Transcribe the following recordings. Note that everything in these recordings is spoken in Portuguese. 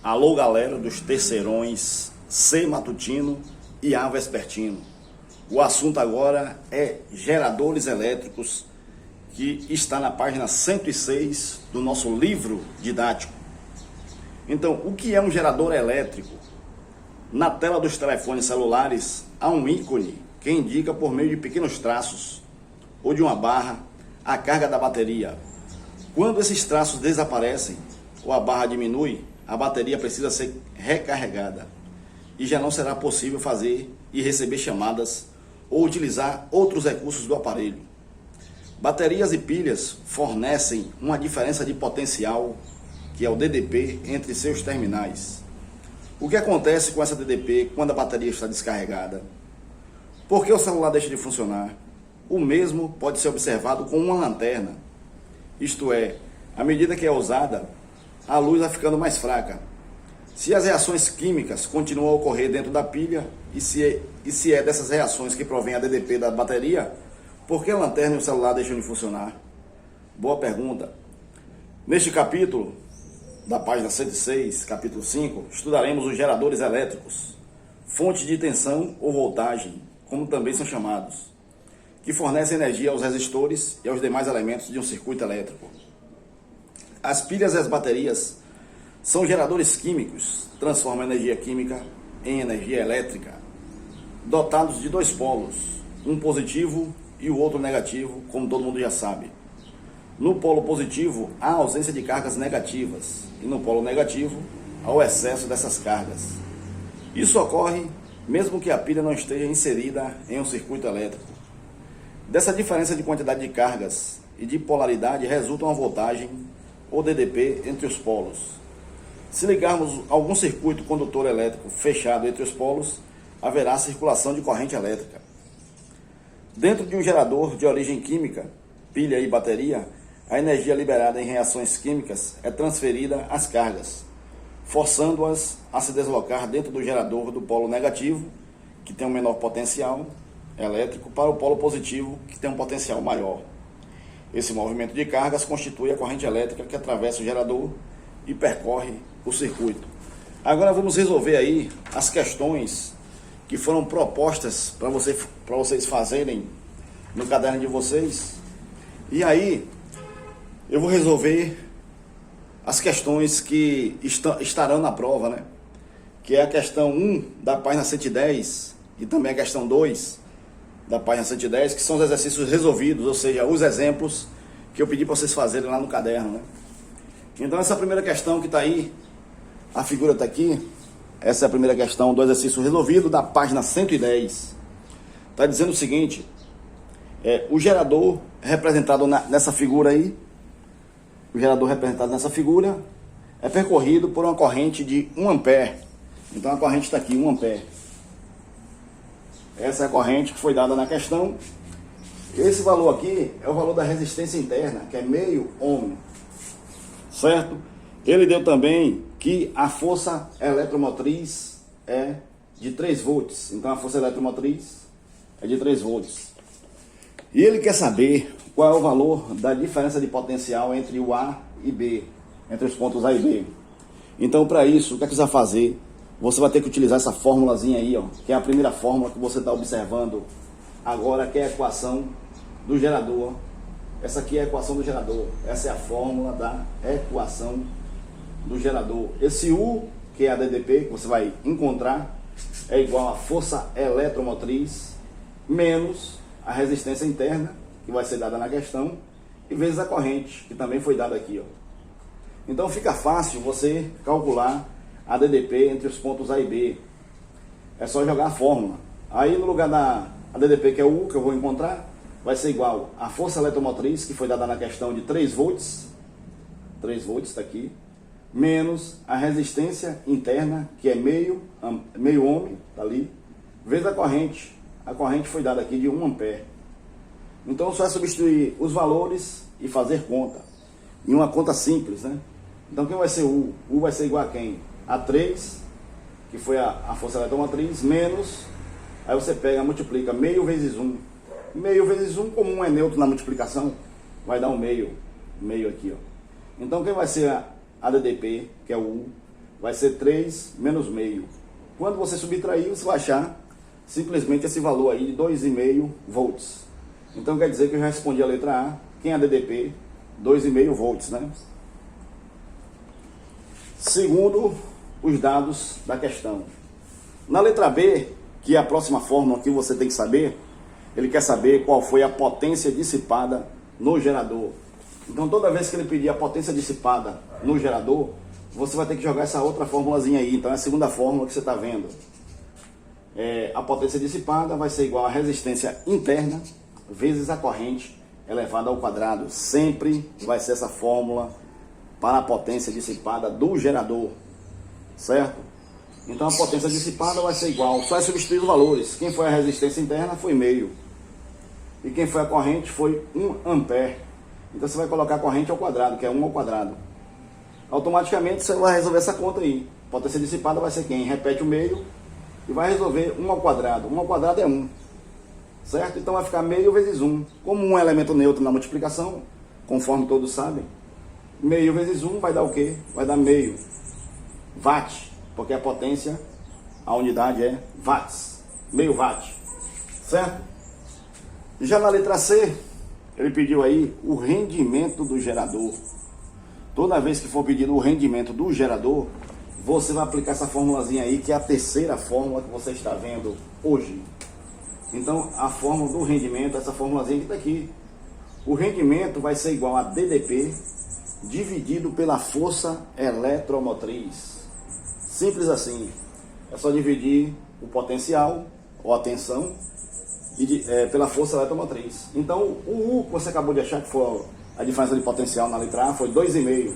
Alô, galera dos terceirões C matutino e A vespertino. O assunto agora é geradores elétricos, que está na página 106 do nosso livro didático. Então, o que é um gerador elétrico? Na tela dos telefones celulares há um ícone que indica por meio de pequenos traços ou de uma barra a carga da bateria. Quando esses traços desaparecem ou a barra diminui, a bateria precisa ser recarregada e já não será possível fazer e receber chamadas ou utilizar outros recursos do aparelho. Baterias e pilhas fornecem uma diferença de potencial, que é o DDP, entre seus terminais. O que acontece com essa DDP quando a bateria está descarregada? Por que o celular deixa de funcionar? O mesmo pode ser observado com uma lanterna. Isto é, à medida que é usada, a luz vai ficando mais fraca. Se as reações químicas continuam a ocorrer dentro da pilha, e se é dessas reações que provém a DDP da bateria, por que a lanterna e o celular deixam de funcionar? Boa pergunta. Neste capítulo, da página 106, capítulo 5, estudaremos os geradores elétricos, fonte de tensão ou voltagem, como também são chamados, que fornecem energia aos resistores e aos demais elementos de um circuito elétrico. As pilhas e as baterias são geradores químicos, transformam a energia química em energia elétrica, dotados de dois polos, um positivo e o outro negativo, como todo mundo já sabe. No polo positivo, há ausência de cargas negativas, e no polo negativo, há o excesso dessas cargas. Isso ocorre mesmo que a pilha não esteja inserida em um circuito elétrico. Dessa diferença de quantidade de cargas e de polaridade resulta uma voltagem, ou DDP, entre os polos. Se ligarmos algum circuito condutor elétrico fechado entre os polos, haverá circulação de corrente elétrica. Dentro de um gerador de origem química, pilha e bateria, a energia liberada em reações químicas é transferida às cargas, forçando-as a se deslocar dentro do gerador do polo negativo, que tem um menor potencial elétrico, para o polo positivo, que tem um potencial maior. Esse movimento de cargas constitui a corrente elétrica que atravessa o gerador e percorre o circuito. Agora vamos resolver aí as questões que foram propostas para vocês fazerem no caderno de vocês. E aí eu vou resolver as questões que estarão na prova, né? Que é a questão 1 da página 110 e também a questão 2 da página 110, que são os exercícios resolvidos, ou seja, os exemplos que eu pedi para vocês fazerem lá no caderno, né? Então essa primeira questão que está aí, a figura está aqui, essa é a primeira questão do exercício resolvido da página 110. Está dizendo o seguinte, o gerador representado nessa figura aí, o gerador representado nessa figura é percorrido por uma corrente de 1 ampere. Então a corrente está aqui, 1 ampere. Essa é a corrente que foi dada na questão. Esse valor aqui é o valor da resistência interna, que é meio ohm, certo? Ele deu também que a força eletromotriz é de 3 volts. Então a força eletromotriz é de 3 volts. E ele quer saber qual é o valor da diferença de potencial entre o A e B, entre os pontos A e B. Então, para isso, o que é que você vai fazer? Você vai ter que utilizar essa fórmulazinha aí, ó, que é a primeira fórmula que você está observando agora, que é a equação do gerador. Essa aqui é a equação do gerador. Essa é a fórmula da equação do gerador. Esse U, que é a DDP, que você vai encontrar, é igual à força eletromotriz menos a resistência interna, que vai ser dada na questão, e vezes a corrente, que também foi dada aqui, ó. Então fica fácil você calcular a DDP entre os pontos A e B. É só jogar a fórmula. Aí no lugar da DDP, que é o U, que eu vou encontrar, vai ser igual a força eletromotriz, que foi dada na questão de 3 volts, 3 volts está aqui, menos a resistência interna, que é meio ohm, está ali, vezes a corrente. A corrente foi dada aqui de 1 ampere. Então você vai substituir os valores e fazer conta. Em uma conta simples, né? Então quem vai ser o U? U vai ser igual a quem? A 3, que foi a força eletromotriz, menos, aí você pega, multiplica meio vezes 1. Meio vezes 1, como 1 é neutro na multiplicação, vai dar um meio aqui, ó. Então quem vai ser a DDP, que é o U, vai ser 3 menos meio. Quando você subtrair, você vai achar simplesmente esse valor aí de 2,5 volts. Então quer dizer que eu já respondi a letra A, quem é DDP, 2,5 volts, né? Segundo os dados da questão. Na letra B, que é a próxima fórmula que você tem que saber, ele quer saber qual foi a potência dissipada no gerador. Então toda vez que ele pedir a potência dissipada no gerador, você vai ter que jogar essa outra formulazinha aí. Então é a segunda fórmula que você está vendo. A potência dissipada vai ser igual a resistência interna vezes a corrente elevada ao quadrado. Sempre vai ser essa fórmula para a potência dissipada do gerador, certo? Então a potência dissipada vai ser igual, só é substituir os valores. Quem foi a resistência interna foi meio, e quem foi a corrente foi 1 ampere. Então você vai colocar a corrente ao quadrado, que é 1 ao quadrado. Automaticamente você vai resolver essa conta aí. Potência dissipada vai ser quem? Repete o meio e vai resolver 1 ao quadrado. 1 ao quadrado é 1, certo? Então vai ficar meio vezes 1. Como 1 é elemento neutro na multiplicação, conforme todos sabem, meio vezes 1 vai dar o quê? Vai dar meio watt, porque a potência, a unidade é watts, meio watt, certo? Já na letra C, ele pediu aí o rendimento do gerador. Toda vez que for pedido o rendimento do gerador, você vai aplicar essa formulazinha aí, que é a terceira fórmula que você está vendo hoje. Então, a fórmula do rendimento, essa formulazinha que está aqui. O rendimento vai ser igual a DDP dividido pela força eletromotriz. Simples assim. É só dividir o potencial, ou a tensão, pela força eletromotriz. Então, o U que você acabou de achar que foi a diferença de potencial na letra A foi 2,5.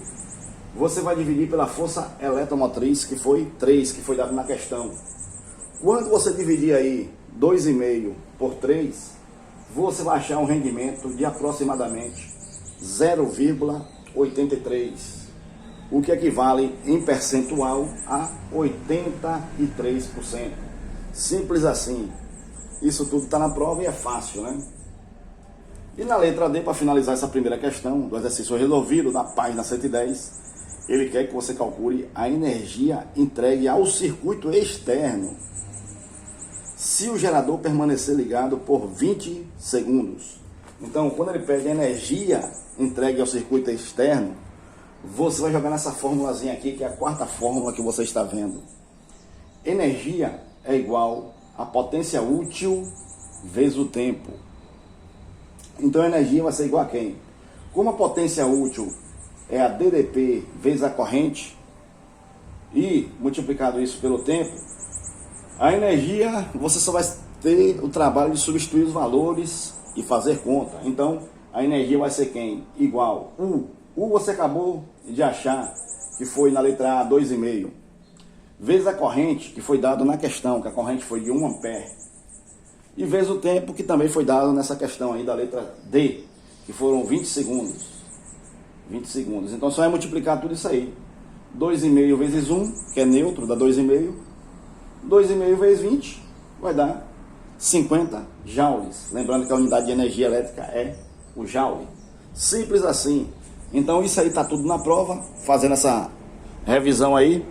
Você vai dividir pela força eletromotriz, que foi 3, que foi dado na questão. Quando você dividir aí 2,5 por 3, você vai achar um rendimento de aproximadamente 0,83, o que equivale em percentual a 83%. Simples assim. Isso tudo está na prova e é fácil, né? E na letra D, para finalizar essa primeira questão do exercício resolvido, na página 110, ele quer que você calcule a energia entregue ao circuito externo se o gerador permanecer ligado por 20 segundos. Então, quando ele pede a energia entregue ao circuito externo, você vai jogar nessa formulazinha aqui, que é a quarta fórmula que você está vendo. Energia é igual a potência útil vezes o tempo. Então a energia vai ser igual a quem? Como a potência útil é a DDP vezes a corrente, e multiplicado isso pelo tempo, a energia, você só vai ter o trabalho de substituir os valores e fazer conta. Então a energia vai ser quem? Igual U. U você acabou de achar que foi na letra A, 2,5. Vezes a corrente, que foi dado na questão, que a corrente foi de 1 ampere. E vezes o tempo, que também foi dado nessa questão aí da letra D, que foram 20 segundos. 20 segundos. Então só é multiplicar tudo isso aí. 2,5 vezes 1, que é neutro, dá 2,5. 2,5 vezes 20 vai dar 50 joules. Lembrando que a unidade de energia elétrica é o joule. Simples assim. Então isso aí está tudo na prova. Fazendo essa revisão aí.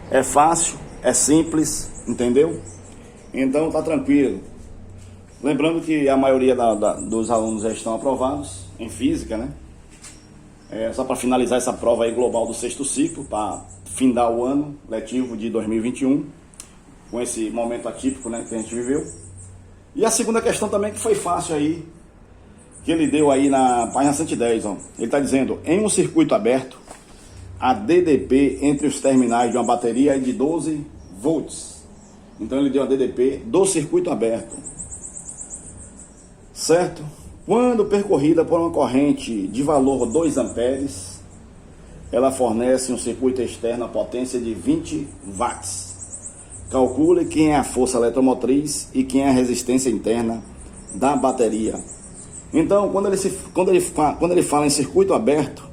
É fácil, é simples, entendeu? Então tá tranquilo. Lembrando que a maioria dos alunos já estão aprovados em física, né? Só para finalizar essa prova aí global do sexto ciclo, para findar o ano letivo de 2021, com esse momento atípico, né, que a gente viveu. E a segunda questão também, que foi fácil aí, que ele deu aí na página 110, ó. Ele está dizendo, em um circuito aberto, a DDP entre os terminais de uma bateria é de 12 volts. Então ele deu a DDP do circuito aberto, certo? Quando percorrida por uma corrente de valor 2 amperes, ela fornece um circuito externo a potência de 20 watts. Calcule quem é a força eletromotriz e quem é a resistência interna da bateria. Então, quando ele fala em circuito aberto,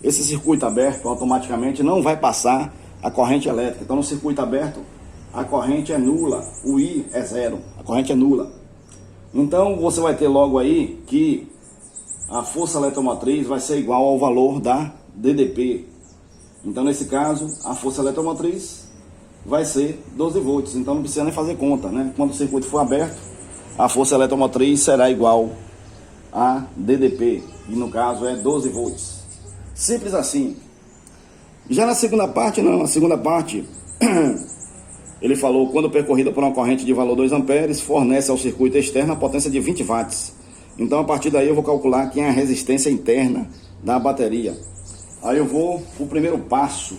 esse circuito aberto automaticamente não vai passar a corrente elétrica. Então, no circuito aberto, a corrente é nula, o I é zero, a corrente é nula. Então, você vai ter logo aí que a força eletromotriz vai ser igual ao valor da DDP. Então, nesse caso, a força eletromotriz vai ser 12 volts. Então, não precisa nem fazer conta, né? Quando o circuito for aberto, a força eletromotriz será igual a DDP. E, no caso, é 12 volts. Simples assim. Já na segunda parte, não. Na segunda parte, ele falou, quando percorrida por uma corrente de valor 2 amperes, fornece ao circuito externo a potência de 20 watts. Então, a partir daí, eu vou calcular quem é a resistência interna da bateria. Aí eu vou, o primeiro passo,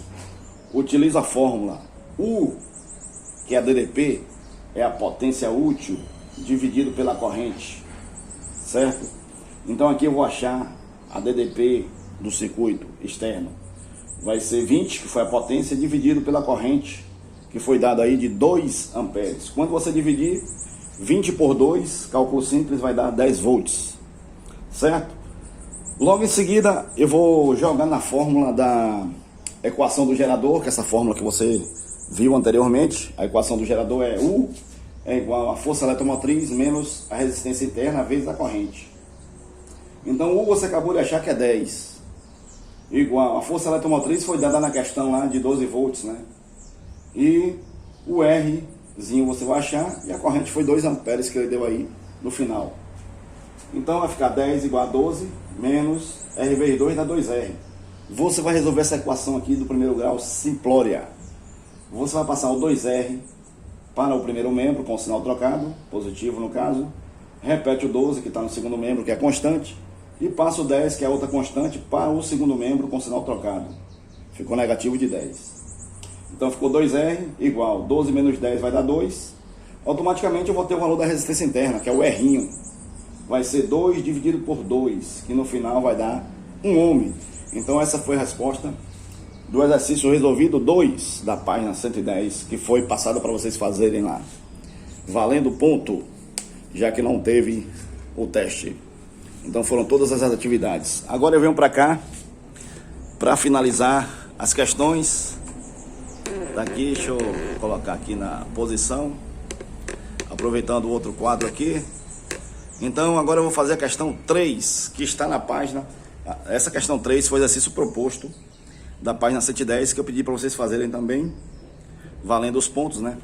utilizo a fórmula U, que é a DDP, é a potência útil, dividido pela corrente, certo? Então aqui eu vou achar a DDP do circuito externo. Vai ser 20, que foi a potência, dividido pela corrente, que foi dada aí de 2 amperes. Quando você dividir 20 por 2, cálculo simples, vai dar 10 volts, certo? Logo em seguida, eu vou jogar na fórmula da equação do gerador, que é essa fórmula que você viu anteriormente. A equação do gerador é U é igual a força eletromotriz menos a resistência interna vezes a corrente. Então, U você acabou de achar que é 10. Igual a força eletromotriz foi dada na questão lá de 12 volts, né? E o Rzinho você vai achar, e a corrente foi 2 amperes que ele deu aí no final. Então vai ficar 10 igual a 12 menos R vezes 2 dá 2R. Você vai resolver essa equação aqui do primeiro grau simplória. Você vai passar o 2R para o primeiro membro com o sinal trocado, positivo no caso. Repete o 12 que está no segundo membro, que é constante. E passa o 10, que é outra constante, para o segundo membro com o sinal trocado. Ficou negativo de 10. Então ficou 2R igual 12 menos 10 vai dar 2. Automaticamente eu vou ter o valor da resistência interna, que é o R'inho. Vai ser 2 dividido por 2, que no final vai dar 1 ohm. Então essa foi a resposta do exercício resolvido 2 da página 110, que foi passada para vocês fazerem lá. Valendo ponto, já que não teve o teste. Então foram todas as atividades. Agora eu venho para cá para finalizar as questões. Daqui, deixa eu colocar aqui na posição, aproveitando o outro quadro aqui. Então agora eu vou fazer a questão 3, que está na página. Essa questão 3 foi o exercício proposto da página 110, que eu pedi para vocês fazerem também, valendo os pontos, né?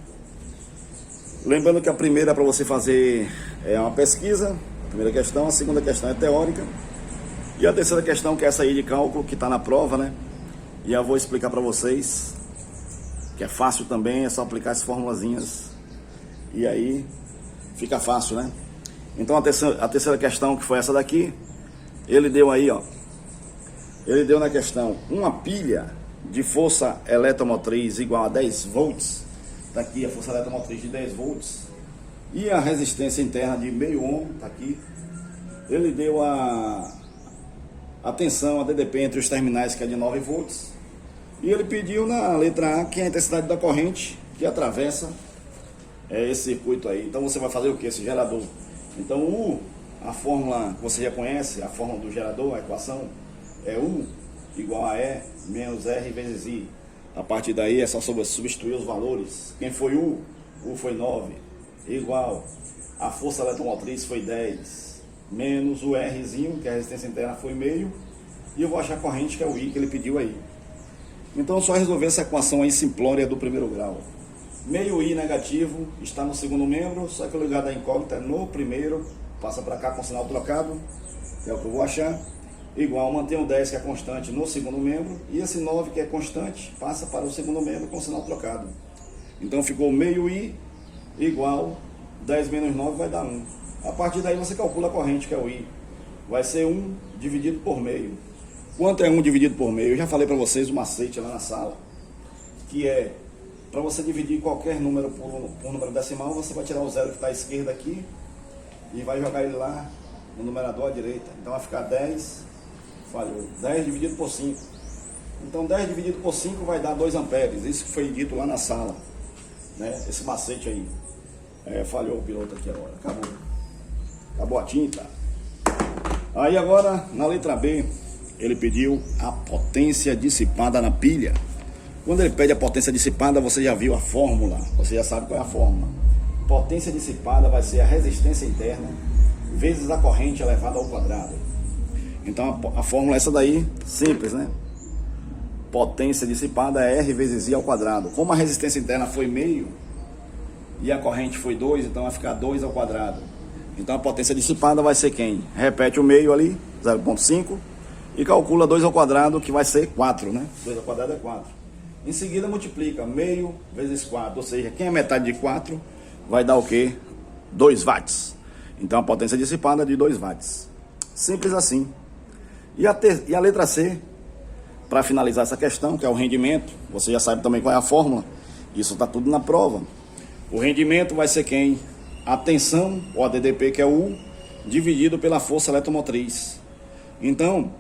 Lembrando que a primeira para você fazer é uma pesquisa, a primeira questão, a segunda questão é teórica, e a terceira questão, que é essa aí de cálculo, que está na prova, né? E eu vou explicar para vocês, que é fácil também, é só aplicar as formulazinhas, e aí fica fácil, né? Então a terceira questão, que foi essa daqui, ele deu aí, ó. Ele deu na questão uma pilha de força eletromotriz igual a 10 volts. Tá aqui a força eletromotriz de 10 volts. E a resistência interna de meio ohm, tá aqui. Ele deu a tensão, a DDP entre os terminais, que é de 9 volts. E ele pediu na letra A, que é a intensidade da corrente que atravessa esse circuito aí. Então você vai fazer o que? Esse gerador. Então a fórmula que você já conhece, a fórmula do gerador, a equação, é U igual a E menos R vezes I. A partir daí é só substituir os valores. Quem foi U? U foi 9. Igual a força eletromotriz foi 10. Menos o Rzinho, que é a resistência interna, foi meio. E eu vou achar a corrente, que é o I, que ele pediu aí. Então é só resolver essa equação aí simplória do primeiro grau. Meio I negativo está no segundo membro, só que o lugar da incógnita é no primeiro. Passa para cá com sinal trocado, que é o que eu vou achar. Igual, mantém o 10, que é constante, no segundo membro. E esse 9, que é constante, passa para o segundo membro com sinal trocado. Então ficou meio I igual 10 menos 9 vai dar 1. A partir daí você calcula a corrente, que é o I. Vai ser 1 dividido por meio. Quanto é 1 dividido por meio? Eu já falei para vocês o macete lá na sala, que é, para você dividir qualquer número por número decimal, você vai tirar o zero que está à esquerda aqui e vai jogar ele lá no numerador à direita. Então vai ficar 10, falhou, 10 dividido por 5. Então 10 dividido por 5 vai dar 2 amperes. Isso que foi dito lá na sala, né? Esse macete aí. Falhou o piloto aqui agora. Acabou a tinta. Aí agora, na letra B, ele pediu a potência dissipada na pilha. Quando ele pede a potência dissipada, você já viu a fórmula. Você já sabe qual é a fórmula. Potência dissipada vai ser a resistência interna vezes a corrente elevada ao quadrado. Então a fórmula é essa daí, simples, né? potência dissipada é R vezes I ao quadrado. Como a resistência interna foi meio e a corrente foi 2, então vai ficar 2 ao quadrado. Então a potência dissipada vai ser quem? Repete o meio ali, 0,5, e calcula 2 ao quadrado, que vai ser 4, né? 2 ao quadrado é 4. Em seguida multiplica meio vezes 4, ou seja, quem é metade de 4 vai dar o quê? 2 watts. Então a potência dissipada é de 2 watts. Simples assim. E a letra C, para finalizar essa questão, que é o rendimento, você já sabe também qual é a fórmula, isso está tudo na prova. O rendimento vai ser quem? A tensão, ou a DDP, que é o U, dividido pela força eletromotriz. Então,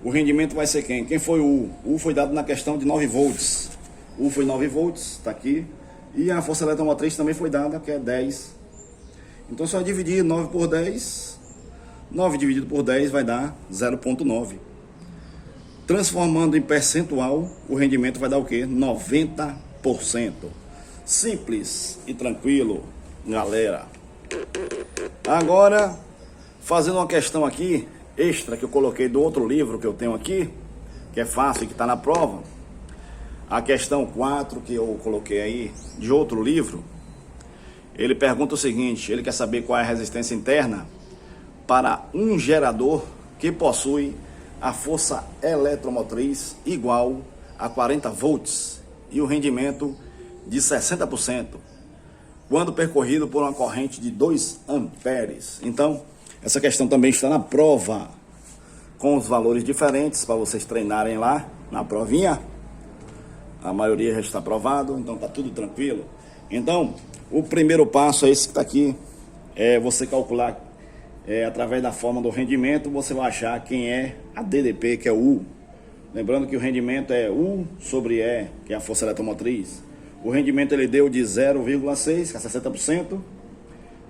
o rendimento vai ser quem? Quem foi o U? O U foi dado na questão de 9 volts. O U foi 9 volts, está aqui. E a força eletromotriz também foi dada, que é 10. Então, só dividir 9 por 10. 9 dividido por 10 vai dar 0,9. Transformando em percentual, o rendimento vai dar o quê? 90%. Simples e tranquilo, galera. Agora, fazendo uma questão aqui, extra, que eu coloquei do outro livro que eu tenho aqui, que é fácil e que está na prova. A questão 4 que eu coloquei aí, de outro livro, ele pergunta o seguinte, ele quer saber qual é a resistência interna para um gerador que possui a força eletromotriz igual a 40 volts e o rendimento de 60%, quando percorrido por uma corrente de 2 amperes. Então, essa questão também está na prova, com os valores diferentes, para vocês treinarem lá na provinha. A maioria já está aprovado, então está tudo tranquilo. Então, o primeiro passo é esse que está aqui, é você calcular, através da forma do rendimento, você vai achar quem é a DDP, que é o U. Lembrando que o rendimento é U sobre E, que é a força eletromotriz. O rendimento ele deu de 0,6, que é 60%,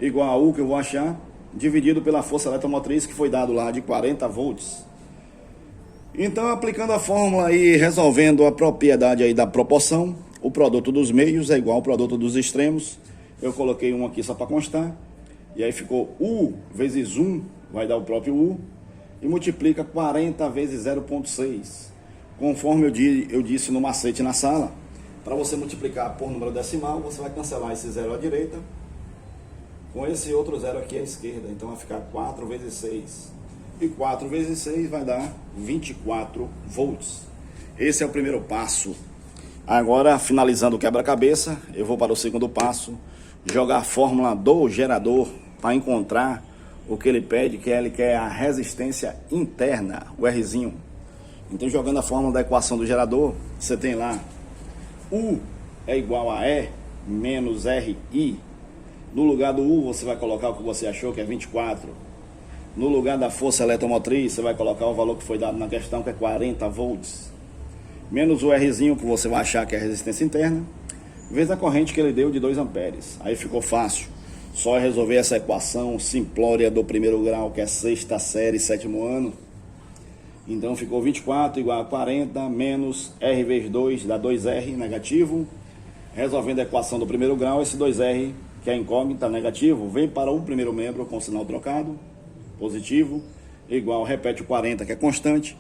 igual a U, que eu vou achar, dividido pela força eletromotriz, que foi dado lá de 40 volts. Então, aplicando a fórmula e resolvendo a propriedade aí da proporção, o produto dos meios é igual ao produto dos extremos. Eu coloquei um aqui só para constar. E aí ficou U vezes 1, vai dar o próprio U, e multiplica 40 vezes 0,6. Conforme eu disse no macete na sala, para você multiplicar por número decimal, você vai cancelar esse 0 à direita, com esse outro 0 aqui à esquerda. Então vai ficar 4 vezes 6. E 4 vezes 6 vai dar 24 volts. Esse é o primeiro passo. Agora, finalizando o quebra-cabeça, eu vou para o segundo passo, jogar a fórmula do gerador para encontrar o que ele pede, que ele quer a resistência interna, o Rzinho. Então, jogando a fórmula da equação do gerador, você tem lá U é igual a E menos RI. No lugar do U, você vai colocar o que você achou, que é 24. No lugar da força eletromotriz, você vai colocar o valor que foi dado na questão, que é 40 volts. Menos o Rzinho, que você vai achar que é a resistência interna, vezes a corrente que ele deu de 2 amperes. Aí ficou fácil. Só é resolver essa equação simplória do primeiro grau, que é 6ª série, 7º ano. Então ficou 24 igual a 40 menos R vezes 2 dá 2R negativo. Resolvendo a equação do primeiro grau, esse 2R, que é incógnita, negativo, vem para o primeiro membro com sinal trocado, positivo, igual, repete o 40, que é constante.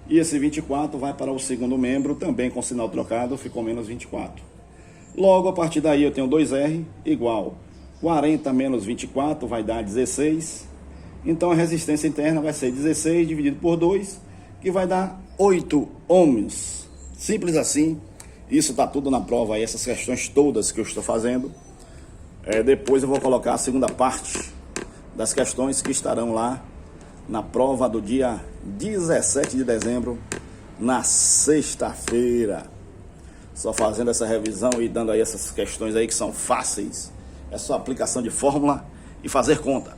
E esse 24 vai para o segundo membro, também com sinal trocado, ficou menos 24. Logo, a partir daí eu tenho 2R igual 40 menos 24 vai dar 16. Então a resistência interna vai ser 16 dividido por 2, que vai dar 8 ohms. Simples assim. Isso está tudo na prova aí, essas questões todas que eu estou fazendo. Depois eu vou colocar a segunda parte das questões que estarão lá na prova do dia 17 de dezembro, na sexta-feira. Só fazendo essa revisão e dando aí essas questões aí que são fáceis. É só aplicação de fórmula e fazer conta.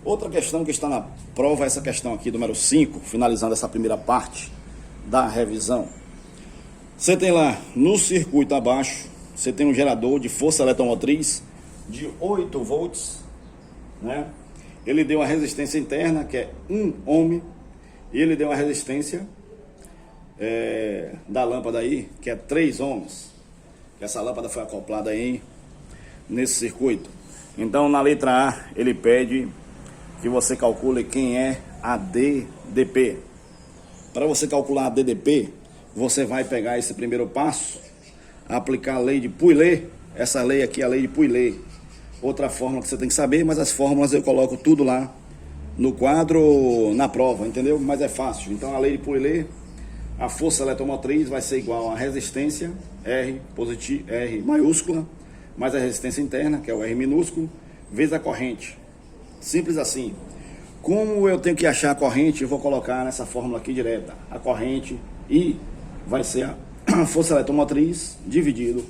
Outra questão que está na prova é essa questão aqui, número 5, finalizando essa primeira parte da revisão. Você tem lá, no circuito abaixo, você tem um gerador de força eletromotriz de 8 volts, né? Ele deu a resistência interna, que é 1 ohm, e ele deu a resistência da lâmpada aí, que é 3 ohms. Essa lâmpada foi acoplada aí nesse circuito. Então, na letra A, ele pede que você calcule quem é a DDP. Para você calcular a DDP, você vai pegar esse primeiro passo, aplicar a lei de Pouillet. Essa lei aqui é a lei de Pouillet. Outra fórmula que você tem que saber, mas as fórmulas eu coloco tudo lá no quadro, na prova, entendeu? Mas é fácil. Então a lei de Pouillet, a força eletromotriz vai ser igual a resistência, R positivo, R maiúscula, mais a resistência interna, que é o R minúsculo, vezes a corrente. Simples assim. Como eu tenho que achar a corrente, eu vou colocar nessa fórmula aqui direta. A corrente I vai ser a força eletromotriz dividido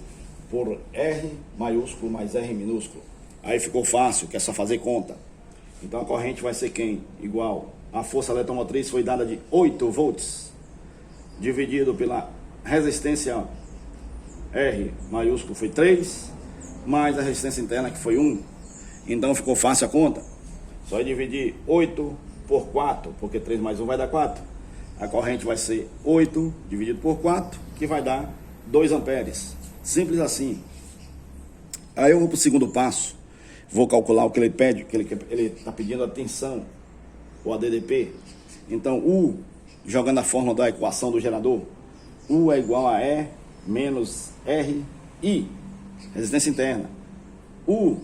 por R maiúsculo mais R minúsculo. Aí ficou fácil, que é só fazer conta. Então a corrente vai ser quem? Igual. A força eletromotriz foi dada de 8 volts, dividido pela resistência R maiúsculo foi 3, mais a resistência interna que foi 1. Então ficou fácil a conta. Só dividir 8 por 4, porque 3 mais 1 vai dar 4. A corrente vai ser 8 dividido por 4, que vai dar 2 amperes. Simples assim. Aí eu vou para o segundo passo. Vou calcular o que ele pede, que ele está pedindo a tensão, ou a DDP. Então, U, jogando a fórmula da equação do gerador, U é igual a E menos RI, resistência interna. U,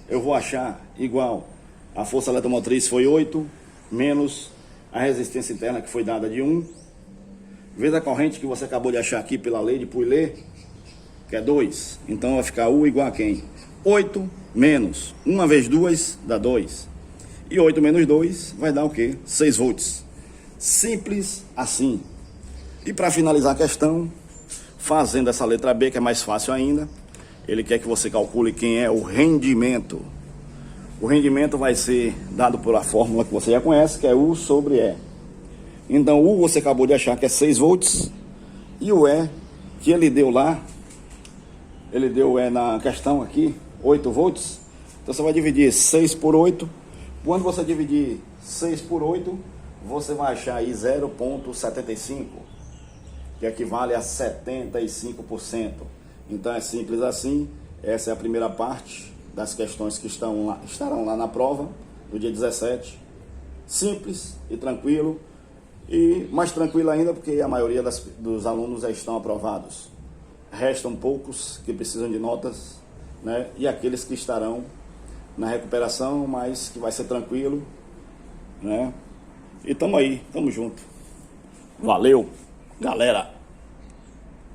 eu vou achar igual a força eletromotriz foi 8, menos a resistência interna que foi dada de 1, vezes a corrente que você acabou de achar aqui pela lei de Pouillet, que é 2. Então vai ficar U igual a quem? 8 menos 1 vezes 2 dá 2. E 8 menos 2 vai dar o quê? 6 volts. Simples assim. E para finalizar a questão, fazendo essa letra B, que é mais fácil ainda, ele quer que você calcule quem é o rendimento. O rendimento vai ser dado por a fórmula que você já conhece, que é U sobre E. Então U você acabou de achar que é 6 volts, e o E que ele deu lá, ele deu na questão aqui, 8 volts. Então você vai dividir 6 por 8. Quando você dividir 6 por 8, você vai achar aí 0,75, que equivale a 75%. Então é simples assim. Essa é a primeira parte das questões que estarão lá na prova do dia 17. Simples e tranquilo. E mais tranquilo ainda porque a maioria dos alunos já estão aprovados. Restam poucos que precisam de notas, né? E aqueles que estarão na recuperação, mas que vai ser tranquilo, né? E tamo aí, tamo junto. Valeu, galera!